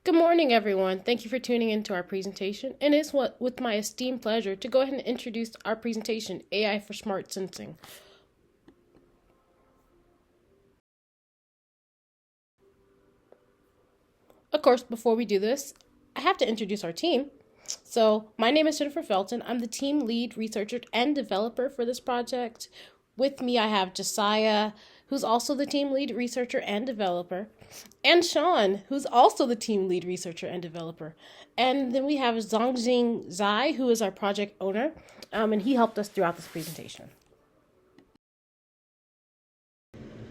Good morning, everyone. Thank you for tuning into our presentation. And it's with my esteemed pleasure to go ahead and introduce our presentation, AI for Smart Sensing. Of course, before we do this, I have to introduce our team. So, my name is Jennifer Felton. I'm the team lead researcher and developer for this project. With me, I have Josiah, who's also the team lead researcher and developer, and Shawn, who's also the team lead researcher and developer. And then we have Zongjing Zai, who is our project owner, and he helped us throughout this presentation.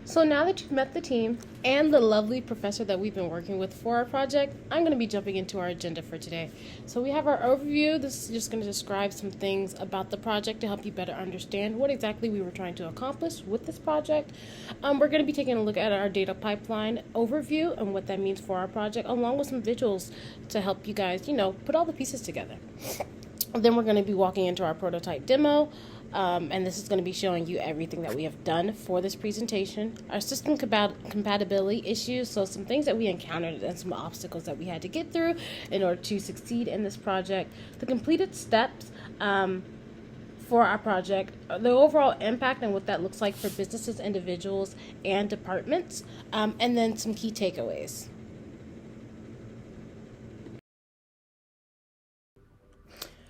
So now that you've met the team and the lovely professor that we've been working with for our project, I'm going to be jumping into our agenda for today. So we have our overview. This is just going to describe some things about the project to help you better understand what exactly we were trying to accomplish with this project. We're going to be taking a look at our data pipeline overview and what that means for our project, along with some visuals to help you guys, put all the pieces together. Then we're going to be walking into our prototype demo. And this is going to be showing you everything that we have done for this presentation. Our system compatibility issues, so some things that we encountered and some obstacles that we had to get through in order to succeed in this project. The completed steps for our project, the overall impact and what that looks like for businesses, individuals, and departments, and then some key takeaways.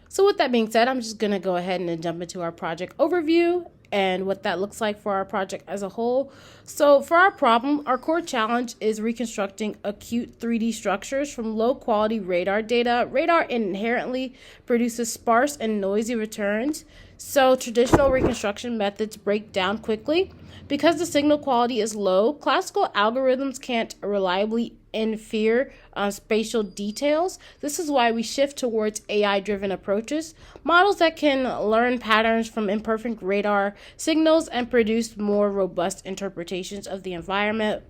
So with that being said, I'm just going to go ahead and jump into our project overview and what that looks like for our project as a whole. So for our problem, our core challenge is reconstructing acute 3D structures from low quality radar data. Radar inherently produces sparse and noisy returns, so traditional reconstruction methods break down quickly. Because the signal quality is low, classical algorithms can't reliably infer spatial details. This is why we shift towards AI-driven approaches, models that can learn patterns from imperfect radar signals and produce more robust interpretations of the environment.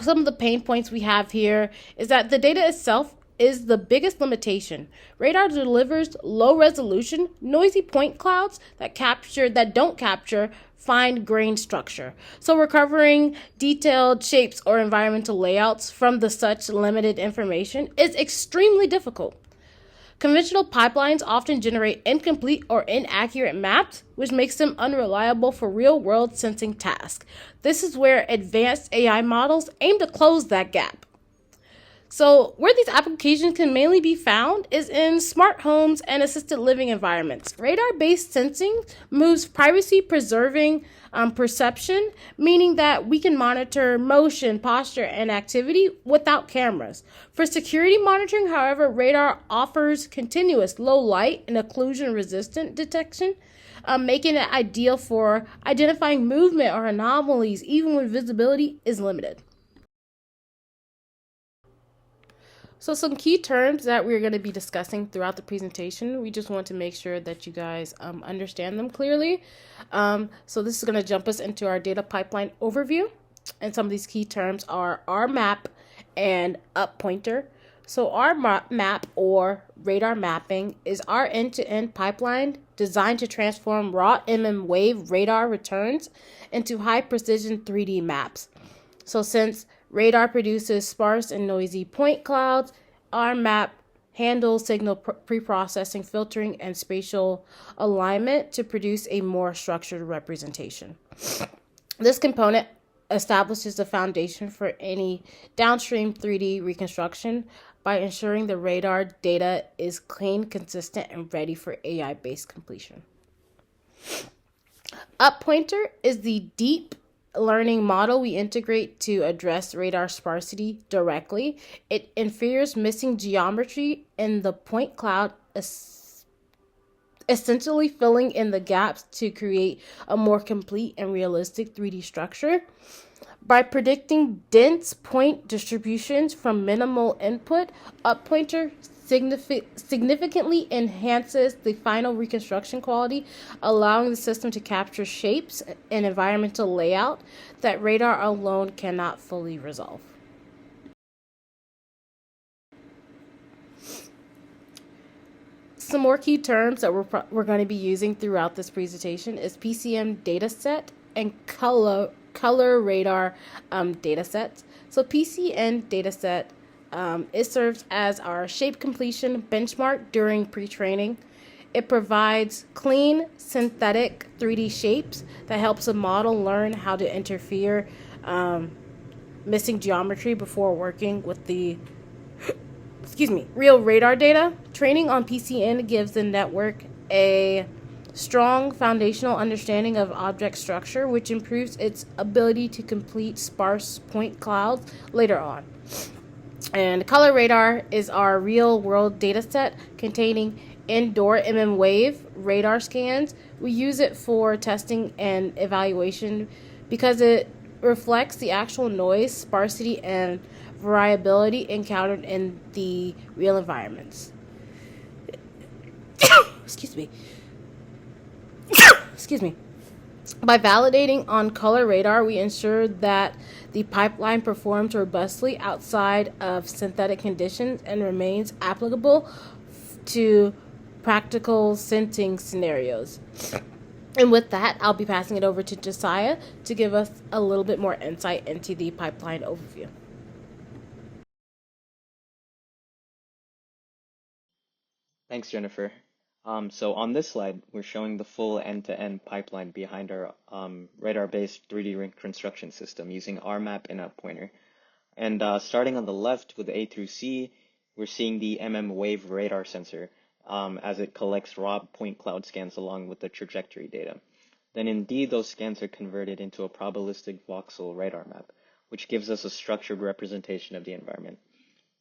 Some of the pain points we have here is that the data itself is the biggest limitation. Radar delivers low resolution, noisy point clouds that don't capture fine-grained structure. So recovering detailed shapes or environmental layouts from such limited information is extremely difficult. Conventional pipelines often generate incomplete or inaccurate maps, which makes them unreliable for real-world sensing tasks. This is where advanced AI models aim to close that gap. So where these applications can mainly be found is in smart homes and assisted living environments. Radar-based sensing moves privacy-preserving perception, meaning that we can monitor motion, posture, and activity without cameras. For security monitoring, however, radar offers continuous low light and occlusion-resistant detection, making it ideal for identifying movement or anomalies even when visibility is limited. So some key terms that we're going to be discussing throughout the presentation, we just want to make sure that you guys understand them clearly. So this is going to jump us into our data pipeline overview. And some of these key terms are RMAP and up pointer. So RMAP, or radar mapping, is our end-to-end pipeline designed to transform raw wave radar returns into high-precision 3D maps. So since radar produces sparse and noisy point clouds, our map handles signal pre-processing, filtering, and spatial alignment to produce a more structured representation. This component establishes the foundation for any downstream 3D reconstruction by ensuring the radar data is clean, consistent, and ready for AI-based completion. Up pointer is the deep learning model we integrate to address radar sparsity directly. It infers missing geometry in the point cloud, essentially filling in the gaps to create a more complete and realistic 3D structure. By predicting dense point distributions from minimal input, up pointer significantly enhances the final reconstruction quality, allowing the system to capture shapes and environmental layout that radar alone cannot fully resolve. Some more key terms that we're going to be using throughout this presentation is PCM dataset and color radar datasets. So PCM dataset It serves as our shape completion benchmark during pre-training. It provides clean, synthetic 3D shapes that helps a model learn how to interfere missing geometry before working with the real radar data. Training on PCN gives the network a strong foundational understanding of object structure, which improves its ability to complete sparse point clouds later on. And color radar is our real world data set containing indoor wave radar scans. We use it for testing and evaluation because it reflects the actual noise, sparsity, and variability encountered in the real environments. Excuse me. Excuse me. By validating on color radar, we ensure that the pipeline performs robustly outside of synthetic conditions and remains applicable to practical sensing scenarios. And with that, I'll be passing it over to Josiah to give us a little bit more insight into the pipeline overview. Thanks, Jennifer. So on this slide, we're showing the full end-to-end pipeline behind our radar-based 3D reconstruction system using RMAP and UpPointer. And starting on the left with A through C, we're seeing the wave radar sensor as it collects raw point cloud scans along with the trajectory data. Then in D, those scans are converted into a probabilistic voxel radar map, which gives us a structured representation of the environment.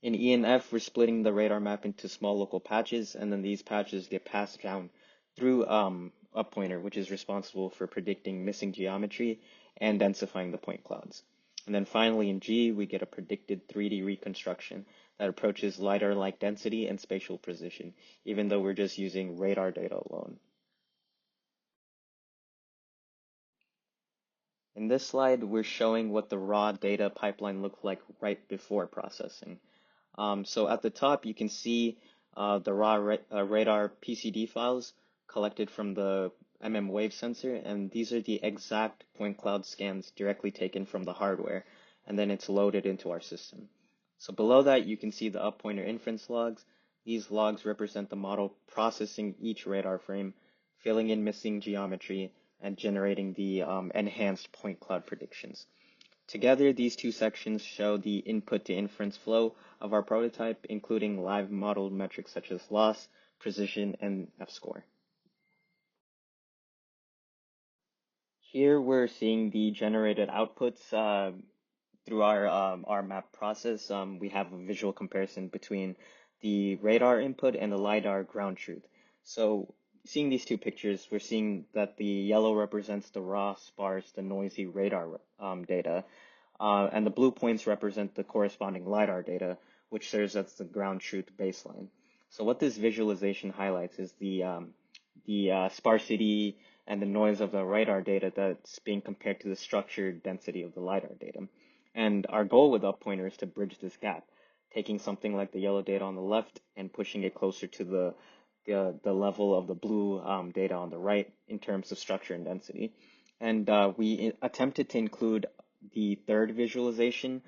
In E and F, we're splitting the radar map into small local patches, and then these patches get passed down through UpPointer, which is responsible for predicting missing geometry and densifying the point clouds. And then finally in G, we get a predicted 3D reconstruction that approaches LiDAR-like density and spatial precision, even though we're just using radar data alone. In this slide, we're showing what the raw data pipeline looked like right before processing. So at the top, you can see the raw radar PCD files collected from the wave sensor, and these are the exact point cloud scans directly taken from the hardware, and then it's loaded into our system. So below that, you can see the UpPointer inference logs. These logs represent the model processing each radar frame, filling in missing geometry, and generating the enhanced point cloud predictions. Together, these two sections show the input to inference flow of our prototype, including live modeled metrics such as loss, precision, and F-score. Here we're seeing the generated outputs through our map process. We have a visual comparison between the radar input and the LiDAR ground truth. So seeing these two pictures, we're seeing that the yellow represents the raw, sparse, the noisy radar data, and the blue points represent the corresponding LiDAR data, which serves as the ground truth baseline. So what this visualization highlights is the sparsity and the noise of the radar data that's being compared to the structured density of the LiDAR data. And our goal with UpPointer is to bridge this gap, taking something like the yellow data on the left and pushing it closer to the level of the blue data on the right in terms of structure and density. And we attempted to include the third visualization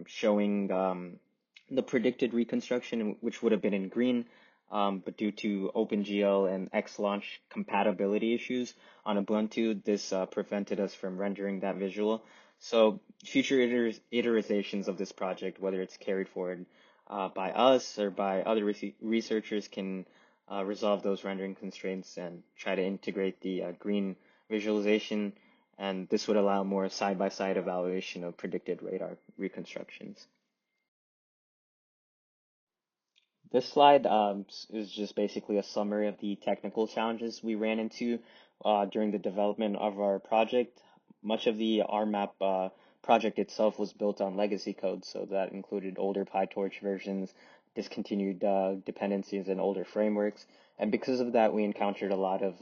showing the predicted reconstruction, which would have been in green, but due to OpenGL and X-Launch compatibility issues on Ubuntu, this prevented us from rendering that visual. So future iterations of this project, whether it's carried forward by us or by other researchers, can resolve those rendering constraints and try to integrate the green visualization, and this would allow more side-by-side evaluation of predicted radar reconstructions. This slide is just basically a summary of the technical challenges we ran into during the development of our project. Much of the RMAP project itself was built on legacy code, so that included older PyTorch versions, discontinued dependencies, and older frameworks. And because of that, we encountered a lot of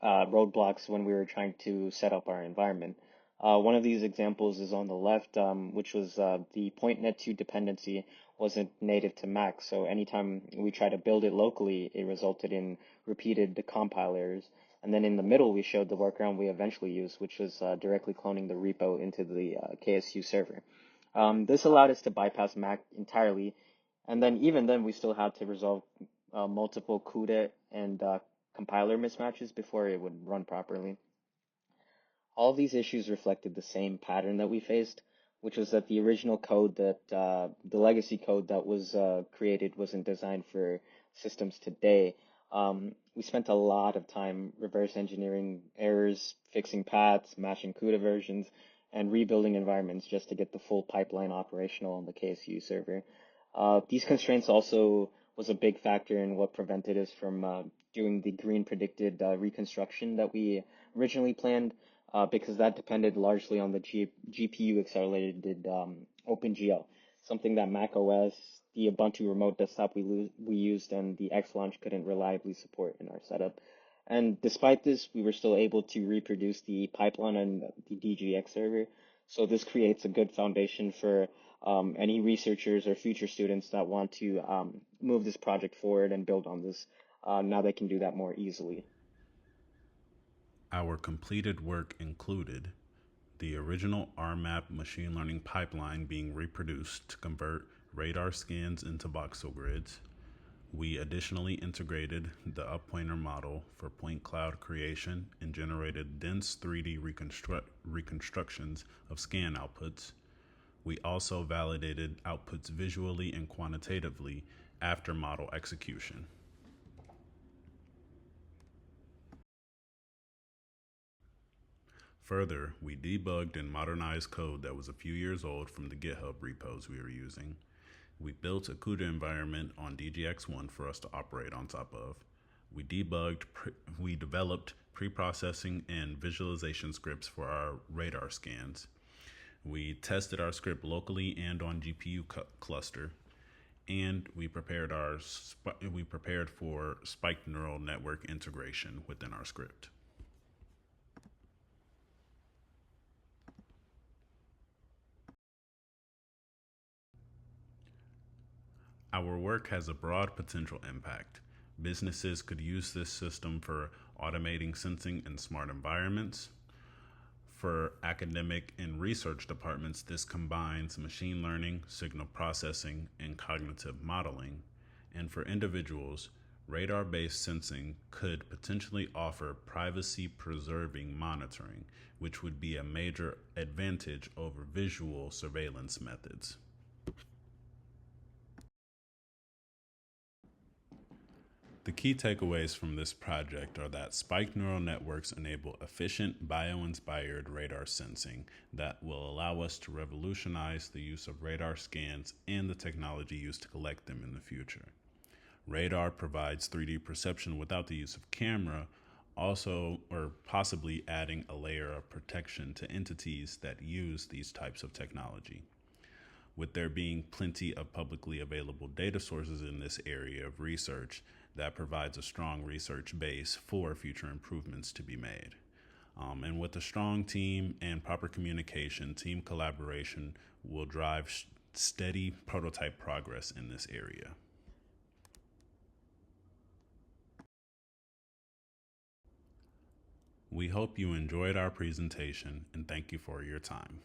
roadblocks when we were trying to set up our environment. One of these examples is on the left, which was the PointNet2 dependency wasn't native to Mac, so anytime we tried to build it locally, it resulted in repeated compile errors. And then in the middle, we showed the workaround we eventually used, which was directly cloning the repo into the KSU server. This allowed us to bypass Mac entirely, and then even then we still had to resolve multiple CUDA and compiler mismatches before it would run properly. All of these issues reflected the same pattern that we faced, which was that the original code the legacy code that was created wasn't designed for systems today. We spent a lot of time reverse engineering errors, fixing paths, matching CUDA versions, and rebuilding environments just to get the full pipeline operational on the KSU server. These constraints also was a big factor in what prevented us from doing the green predicted reconstruction that we originally planned, because that depended largely on the GPU accelerated OpenGL, something that Mac OS, the Ubuntu remote desktop we used, and the X launch couldn't reliably support in our setup. And despite this, we were still able to reproduce the pipeline on the DGX server. So this creates a good foundation for any researchers or future students that want to move this project forward and build on this. Now they can do that more easily. Our completed work included the original RMAP machine learning pipeline being reproduced to convert radar scans into voxel grids. We additionally integrated the uppointer model for point cloud creation and generated dense 3D reconstructions of scan outputs. We also validated outputs visually and quantitatively after model execution. Further, we debugged and modernized code that was a few years old from the GitHub repos we were using. We built a CUDA environment on DGX-1 for us to operate on top of. We developed pre-processing and visualization scripts for our radar scans. We tested our script locally and on GPU cluster, and we prepared for spiked neural network integration within our script. Our work has a broad potential impact. Businesses could use this system for automating sensing in smart environments. For academic and research departments, this combines machine learning, signal processing, and cognitive modeling. And for individuals, radar based sensing could potentially offer privacy preserving monitoring, which would be a major advantage over visual surveillance methods. The key takeaways from this project are that spiked neural networks enable efficient bio-inspired radar sensing that will allow us to revolutionize the use of radar scans and the technology used to collect them in the future. Radar provides 3D perception without the use of camera, also or possibly adding a layer of protection to entities that use these types of technology. With there being plenty of publicly available data sources in this area of research, that provides a strong research base for future improvements to be made. And with a strong team and proper communication, team collaboration will drive steady prototype progress in this area. We hope you enjoyed our presentation and thank you for your time.